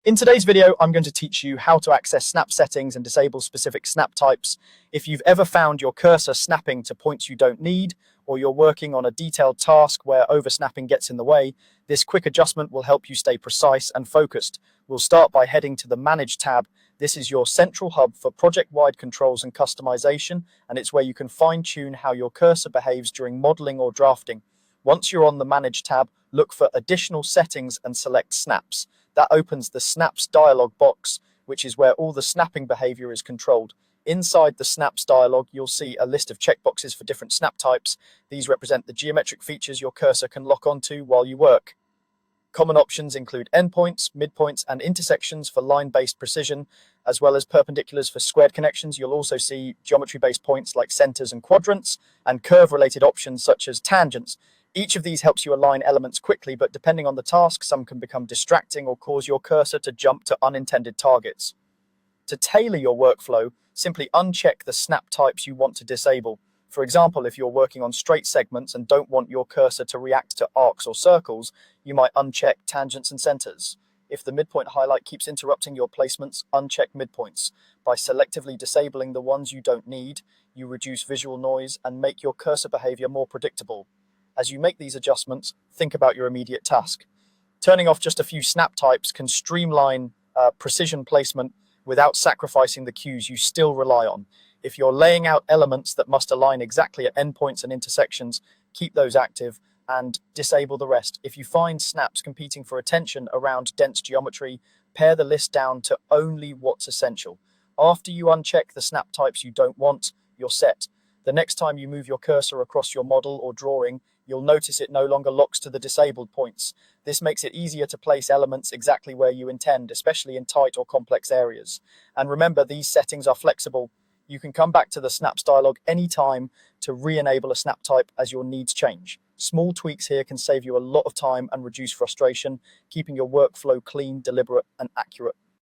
In today's video, I'm going to teach you how to access snap settings and disable specific snap types. If you've ever found your cursor snapping to points you don't need, or you're working on a detailed task where oversnapping gets in the way, this quick adjustment will help you stay precise and focused. We'll start by heading to the Manage tab. This is your central hub for project-wide controls and customization, and it's where you can fine-tune how your cursor behaves during modeling or drafting. Once you're on the Manage tab, look for Additional Settings and select Snaps. That opens the Snaps dialog box, which is where all the snapping behavior is controlled. Inside the Snaps dialog, you'll see a list of checkboxes for different snap types. These represent the geometric features your cursor can lock onto while you work. Common options include endpoints, midpoints, and intersections for line-based precision, as well as perpendiculars for squared connections. You'll also see geometry-based points like centers and quadrants, and curve-related options such as tangents. Each of these helps you align elements quickly, but depending on the task, some can become distracting or cause your cursor to jump to unintended targets. To tailor your workflow, simply uncheck the snap types you want to disable. For example, if you're working on straight segments and don't want your cursor to react to arcs or circles, you might uncheck tangents and centers. If the midpoint highlight keeps interrupting your placements, uncheck midpoints. By selectively disabling the ones you don't need, you reduce visual noise and make your cursor behavior more predictable. As you make these adjustments, think about your immediate task. Turning off just a few snap types can streamline precision placement without sacrificing the cues you still rely on. If you're laying out elements that must align exactly at endpoints and intersections, keep those active and disable the rest. If you find snaps competing for attention around dense geometry, pare the list down to only what's essential. After you uncheck the snap types you don't want, you're set. The next time you move your cursor across your model or drawing, you'll notice it no longer locks to the disabled points. This makes it easier to place elements exactly where you intend, especially in tight or complex areas. And remember, these settings are flexible. You can come back to the Snaps dialog anytime to re-enable a snap type as your needs change. Small tweaks here can save you a lot of time and reduce frustration, keeping your workflow clean, deliberate, and accurate.